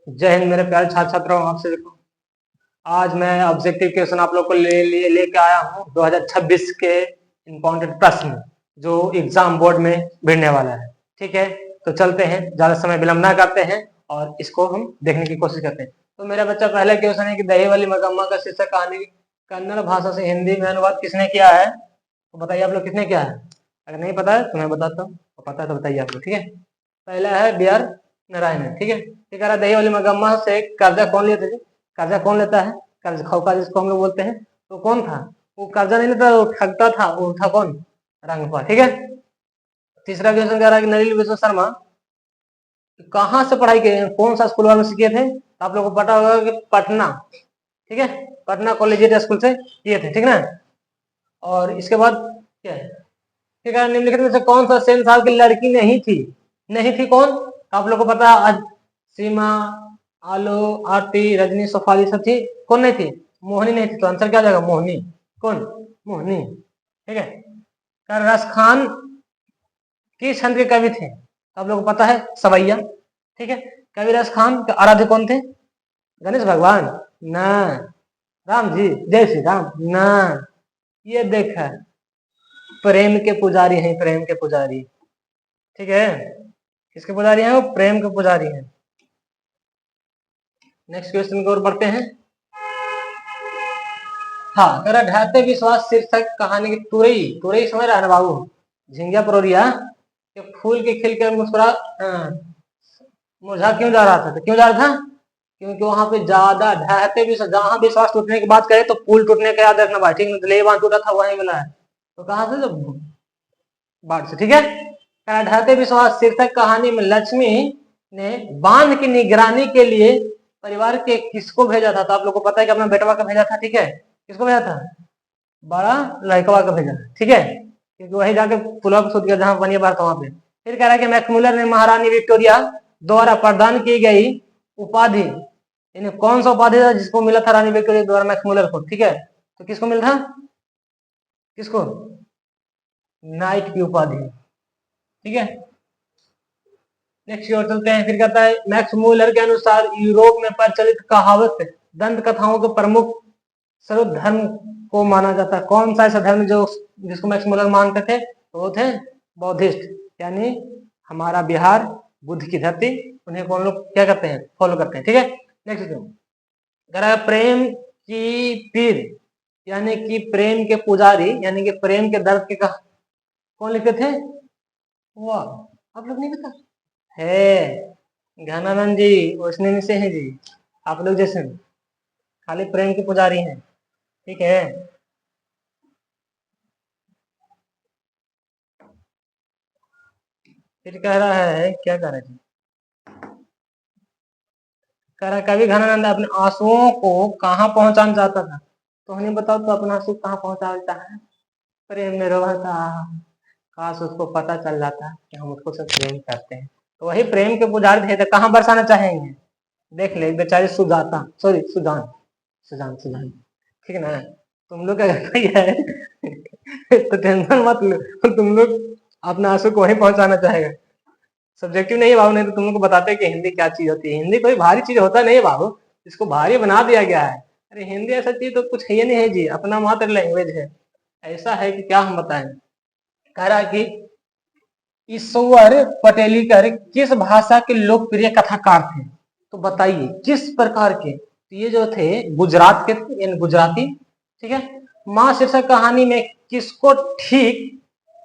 जय हिंद मेरे प्यारे छात्र छात्राओं, आपसे देखो आज मैं ऑब्जेक्टिव क्वेश्चन आप लोग को लेके आया हूँ 2026 के इम्पोर्टेंट प्रश्न जो एग्जाम बोर्ड में भिड़ने वाला है। ठीक है, तो चलते हैं, ज्यादा समय विलंब ना करते हैं और इसको हम देखने की कोशिश करते हैं। तो मेरा बच्चा पहला क्वेश्चन है कि दही वाली मगम्मा का शीर्षक कहानी कन्नड़ भाषा से हिंदी में अनुवाद किसने किया है? तो बताइए आप लोग किसने किया है। अगर नहीं पता है तो मैं बताता हूँ, पता है तो बताइए आप लोग। ठीक है, पहला है बी आर नारायण है। ठीक है, कह रहा दही वाली मगम्मा से कर्जा कौन लेते थे? कर्जा कौन लेता है? कर्ज खौका जिसको हम लोग बोलते हैं, तो कौन था? वो कर्जा नहीं लेता, वो ठगता था। वो था कौन? रंगपा। ठीक है, तीसरा क्वेश्चन कह रहा है कि नलिनी विश्व शर्मा कहाँ से पढ़ाई किए, कौन सा स्कूल वालों से किए थे? तो आप लोगों को पता होगा कि पटना। ठीक है, पटना कॉलेजिएट स्कूल से किए थे। ठीक ना, और इसके बाद क्या है? ठीक है, निम्नलिखित में से कौन सा शहंशाह की लड़की नहीं थी? नहीं थी कौन? आप लोगों को पता है, सीमा, आलो, आरती, रजनी, सफाली सब थी। कौन नहीं थी? मोहिनी नहीं थी। तो आंसर क्या जाएगा? मोहिनी। कौन? मोहिनी। ठीक है, रस खान किस छंद के कवि थे? आप लोगों को पता है, सवैया। ठीक है, कवि रस खान के आराध्य कौन थे? गणेश भगवान ना, राम जी, जय श्री राम ना, ये देखा प्रेम के पुजारी हैं, प्रेम के पुजारी। ठीक है, किसके पुजारी हैं? वो प्रेम के पुजारी हैं। नेक्स्ट क्वेश्चन की ओर बढ़ते हैं। हाँ, कह रहा ढहते विश्वास शीर्षक कहानी की तुरई, तुरई समझ रहा है ना बाबू? झिंगिया परोरिया के फूल के खिल कर मुस्कुरा मुरझा क्यों जा रहा था? तो क्यों जा रहा था? क्योंकि वहां पे ज्यादा ढहते विश्वास, जहां विश्वास टूटने की बात करे तो पुल टूटने का याद रखना भाई। ठीक है, ले वहां टूटा था वहीं मिला है, तो कहां से? तो बाढ़ से। ठीक है, ढहते विश्वास शीर्षक कहानी में लक्ष्मी ने बांध की निगरानी के लिए परिवार के किसको भेजा था? तो आप लोग को पता है कि अपना बेटवा का भेजा था। ठीक है, किसको भेजा था? बड़ा लड़कवा का भेजा। ठीक है, क्योंकि वही जाके पुलवा पर सूत गया जहां बनिया बार था वहां पे। फिर कह रहा है कि मैक्समुलर ने महारानी विक्टोरिया द्वारा प्रदान की गई उपाधि, यानी कौन सा उपाधि था जिसको मिला था रानी विक्टोरिया द्वारा मैक्समुलर को? ठीक है, तो किसको मिला था? किसको? नाइट की उपाधि। ठीक है, नेक्स्ट की ओर चलते हैं। फिर कहता है मैक्स मूलर के अनुसार यूरोप में प्रचलित कहावत दंत कथाओं के प्रमुख सर्व धर्म को माना जाता है। कौन सा ऐसा धर्म जो जिसको मैक्स मूलर मानते थे? तो वो थे बौद्धिस्ट, यानी हमारा बिहार बुद्ध की धरती, उन्हें कौन लोग क्या करते हैं? फॉलो करते हैं। ठीक है, नेक्स्ट प्रेम की पीर, यानी कि प्रेम के पुजारी, यानी कि प्रेम के दर्द के कौन लिखते थे? वाह, आप लोग नहीं पता है? घनानंद जी, उसने से हैं जी, आप लोग जैसे खाली प्रेम के पुजारी हैं। ठीक है, फिर कह रहा है, क्या कह रहा है? कह रहा है कवि घनानंद अपने आंसुओं को कहाँ पहुंचाना चाहता था? तो हमें बताओ, तो अपना आंसू कहाँ पहुंचाता है? प्रेम में रोता था। काश उसको पता चल जाता कि हम उसको सब प्रेम करते हैं। तो वही प्रेम के पुजारी थे, तो कहाँ बरसाना चाहेंगे? देख ले बेचारी सुजाता, सॉरी सुजान, सुजान सुजान। ठीक है ना, तुम लोग अगर कोई है तो टेंशन मत लो, तुम लोग अपना आंसू को वहीं पहुंचाना चाहेगा। सब्जेक्टिव नहीं है बाबू, नहीं तो तुम लोग को बताते हैं कि हिंदी क्या चीज होती है। हिंदी कोई भारी चीज होता नहीं है बाबू, इसको भारी बना दिया गया है। अरे हिंदी ऐसा चीज तो कुछ है नहीं है जी, अपना मात्र लैंग्वेज है। ऐसा है कि क्या हम बताएं। कह रहा कि ईश्वर पटेलीकर किस भाषा के लोकप्रिय कथाकार थे? तो बताइए किस प्रकार के? तो ये जो थे गुजरात के थे, यानी गुजराती। ठीक है, माँ शीर्षक कहानी में किसको ठीक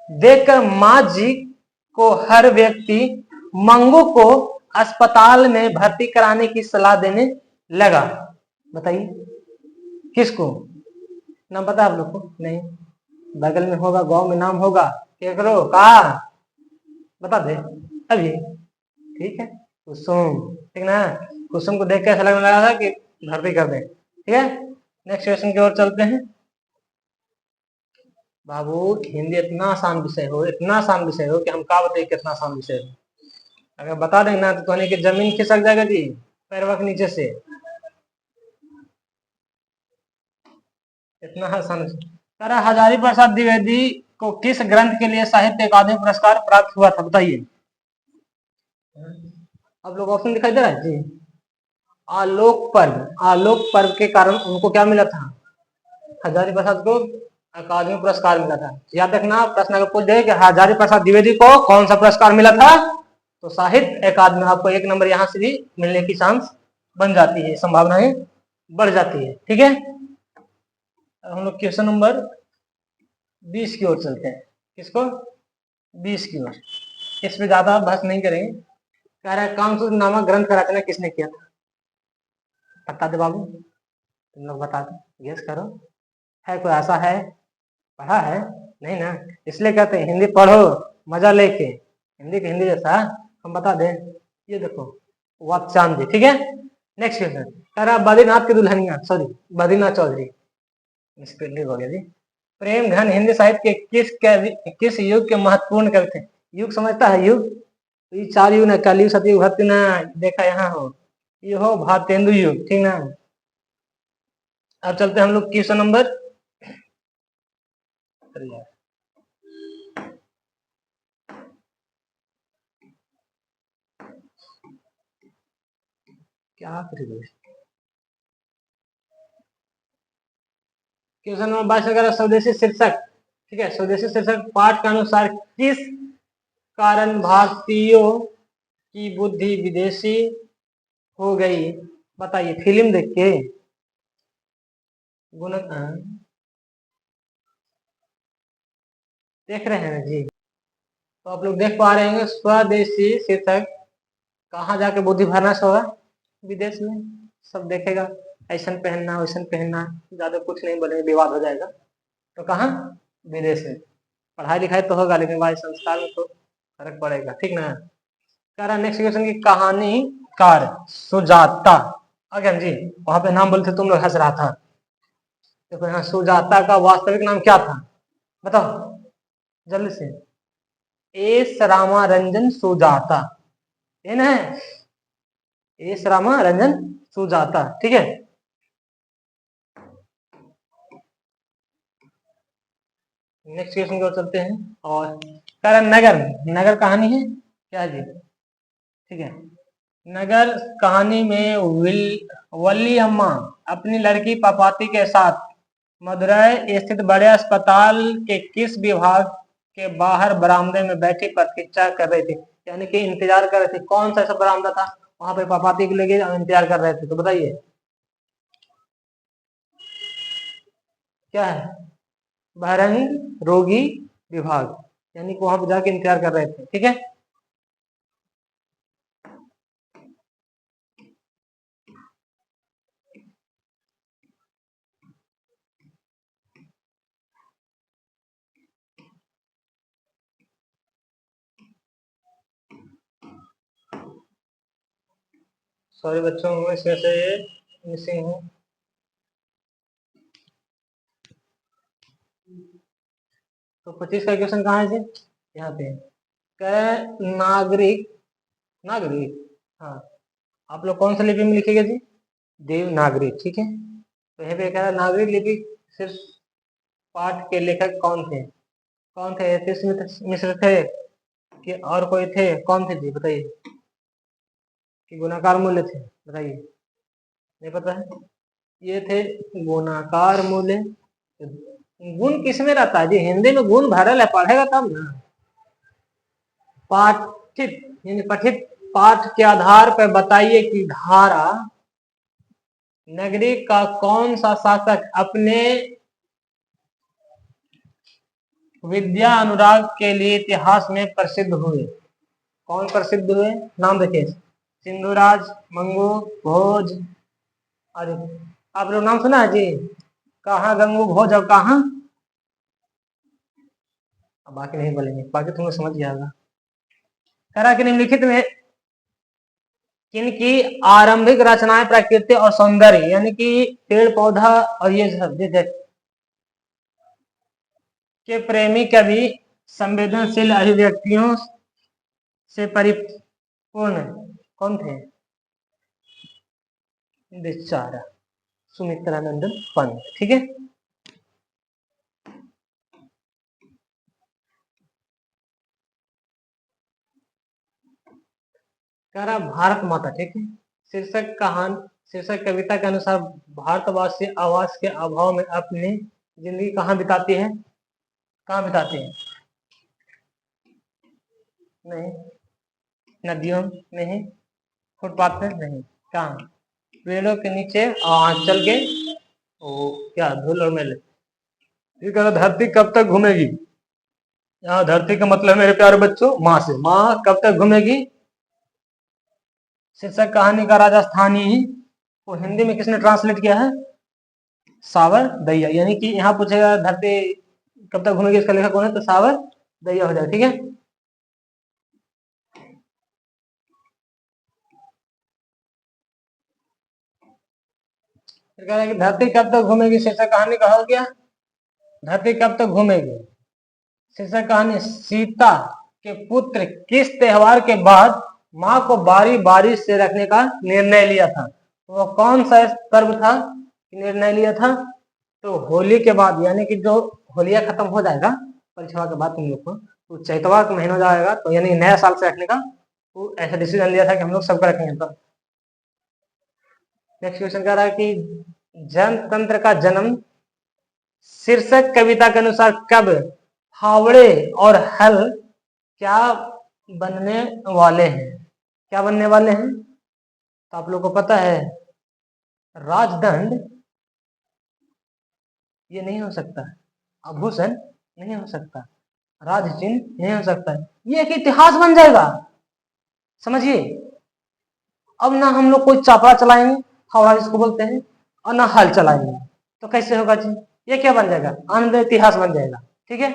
देखकर माँ जी को हर व्यक्ति मंगू को अस्पताल में भर्ती कराने की सलाह देने लगा? बताइए किसको? नाम पता है आप लोग को? नहीं, बगल में होगा, गांव में नाम होगा, क्या करो कहा बता दे अभी। ठीक है, कुसुम। ठीक ना, कुसुम को देख के ऐसा लगने लगा था कि भर्ती कर दे। ठीक है, नेक्स्ट क्वेश्चन की ओर चलते हैं। बाबू हिंदी इतना आसान विषय हो, इतना आसान विषय हो कि हम का बताइए कितना आसान विषय हो। अगर बता देंगे ना तो की जमीन खिसक जाएगा जी पैरवा के नीचे से, इतना आसान। सर हजारी प्रसाद द्विवेदी को किस ग्रंथ के लिए साहित्य अकादमी पुरस्कार प्राप्त हुआ था? बताइए। अब लोग ऑप्शन दिखाई दे रहा है जी। आलोक पर्व के कारण उनको क्या मिला था? हजारी प्रसाद को अकादमी पुरस्कार मिला था। याद रखना, प्रश्न अगर पूछ दे कि हजारी प्रसाद द्विवेदी को कौन सा पुरस्कार मिला था, तो साहित्य अकादमी। आपको 1 नंबर यहाँ से भी मिलने की चांस बन जाती है, संभावनाएं बढ़ जाती है। ठीक है, हम लोग क्वेश्चन नंबर 20 की ओर चलते हैं। किसको? 20 की ओर। इस पे ज्यादा बहस नहीं करेंगे। कह रहा है कामसूत्र नामक ग्रंथ का रचना किसने किया था? बता दे बाबू, तुम लोग बता दो, गेस करो। है कोई ऐसा है? पढ़ा है? नहीं ना, इसलिए कहते हैं हिंदी पढ़ो मजा लेके। हिंदी के हिंदी जैसा हम बता दें। ये देखो, वाक्यांश। ठीक है, नेक्स्ट क्वेश्चन कह रहा बद्रीनाथ की दुल्हनिया, सॉरी बद्रीनाथ चौधरी, मिस्पेलिंग हो गया जी। प्रेम घन हिंदी साहित्य के किस युग के महत्वपूर्ण कवि थे? युग समझता है? युग तो ये 4 युग ना, कलयुग सतयुग भक्ति ना, देखा यहाँ हो, ये हो भारतेंदु युग। ठीक ना, अब चलते हैं हम लोग क्वेश्चन नंबर, क्या करेंगे, क्वेश्चन नंबर 22 वगैरह स्वदेशी शीर्षक। ठीक है, स्वदेशी शीर्षक पाठ के अनुसार किस कारण भारतीयों की बुद्धि विदेशी हो गई? बताइए, फिल्म देख के? गुण देख रहे हैं जी, तो आप लोग देख पा रहे हैं स्वदेशी शीर्षक कहाँ जाके बुद्धि भरना होगा? विदेश में। सब देखेगा ऐसा पहनना वैसा पहनना, ज्यादा कुछ नहीं बोलेंगे, विवाद हो जाएगा। तो कहाँ? विदेश में। पढ़ाई लिखाई तो होगा, लेकिन भाई संस्कार में तो फर्क पड़ेगा। ठीक ना, कह रहा नेक्स्ट क्वेश्चन की कहानीकार सुजाता। अगेन जी, वहां पे नाम बोलते तुम लोग हंस रहा था। देखो यहाँ सुजाता का वास्तविक नाम क्या था, बताओ जल्दी से। एस रामारंजन सुजाता, ये ना है, एस रामारंजन सुजाता। ठीक है, नेक्स्ट क्वेश्चन की ओर चलते हैं। और कह नगर, नगर कहानी है क्या जी? ठीक है, नगर कहानी में वल्ली अम्मा अपनी लड़की पापाती के साथ मदुरई स्थित बड़े अस्पताल के किस विभाग के बाहर बरामदे में बैठी प्रतीक्षा कर रही थी? यानी कि इंतजार कर रही थी। कौन सा ऐसा बरामदा था वहां पे पापाती के लिए इंतजार कर रहे थे? तो बताइए क्या है? बहरंग रोगी विभाग, यानी कि वहां पे जाके इंतजार कर रहे थे। ठीक है, सॉरी बच्चों, मैं इसमें से मिसिंग हूँ। तो 25 का क्वेश्चन कहाँ है जी? यहाँ पे नागरिक, नागरिक, हाँ, आप लोग कौन सा लिपि में लिखेंगे जी? देवनागरी। ठीक है, तो यहाँ पे कह रहा है नागरिक लिपि सिर्फ पाठ के लेखक कौन थे? कौन थे? मिश्र थे कि और कोई थे? कौन थे जी बताइए? कि गुणाकार मूल्य थे? बताइए, नहीं पता है? ये थे गुणाकार मूल्य। गुण किसमें रहता है जी? हिंदी में गुण भरल है, पढ़ेगा तब ना। पाठित यानी पठित पाठ के आधार पर बताइए कि धारा नगरी का कौन सा शासक अपने विद्या अनुराग के लिए इतिहास में प्रसिद्ध हुए? कौन प्रसिद्ध हुए? नाम देखिए, सिंधुराज, मंगू, भोज। अरे आप लोग नाम सुना है जी? कहाँ गंगू भोज और कहाँ? अब बाकी नहीं बोलेंगे, बाकी तुम्हें समझ जाएगा। करा कि निम्नलिखित में किनकी आरंभिक रचनाएं प्रकृति और सौंदर्य यानी कि पेड़ पौधा और ये सब के प्रेमी कवि संवेदनशील अभिव्यक्तियों से परिपूर्ण कौन थे? बेचारा सुमित्रानंदन पंत। ठीक है, कह रहा भारत माता। ठीक है, शीर्षक कहानी शीर्षक कविता के अनुसार भारतवासी आवास के अभाव में अपनी जिंदगी कहाँ बिताती है? कहाँ बिताती है? नहीं। नदियों में नहीं, फुटपाथ पे नहीं, कहाँ? पेड़ों के नीचे चल के, ओ क्या धूल और मेले। ये कह रहा धरती कब तक घूमेगी? यहाँ धरती का मतलब मेरे प्यारे बच्चों माँ से, माँ कब तक घूमेगी? शीर्षक कहानी का राजस्थानी को हिंदी में किसने ट्रांसलेट किया है? सावर दैया। यानी कि यहाँ पूछेगा धरती कब तक घूमेगी, इसका लेखक कौन है? तो सावर दैया हो जाएगा। ठीक है, फिर कह रहा है कि धरती कब तक घूमेगी, शीर्षक कहानी का हो गया धरती कब तक घूमेगी। शीर्षक कहानी सीता के पुत्र किस त्योहार के बाद माँ को बारी बारी से रखने का निर्णय लिया था? वो कौन सा पर्व था निर्णय लिया था? तो होली के बाद, यानी कि जो होलिया खत्म हो जाएगा परीक्षा के बाद तुम लोग को, तो चैतवा का महीना जाएगा, तो यानी नया साल से रखने का तो ऐसा डिसीजन लिया था कि हम लोग सबका रखेंगे। तो नेक्स्ट क्वेश्चन कह रहा है कि जनतंत्र का जन्म शीर्षक कविता के अनुसार कब? फावड़े और हल क्या बनने वाले हैं? क्या बनने वाले हैं? तो आप लोग को पता है राजदंड ये नहीं हो सकता, आभूषण नहीं हो सकता, राज चिन्ह नहीं हो सकता, ये एक इतिहास बन जाएगा। समझिए, अब ना हम लोग कोई चापड़ा चलाएंगे, फावड़ा जिसको बोलते हैं, और ना हल चलाएंगे, तो कैसे होगा जी? ये क्या बन जाएगा? आनंद इतिहास बन जाएगा। ठीक है,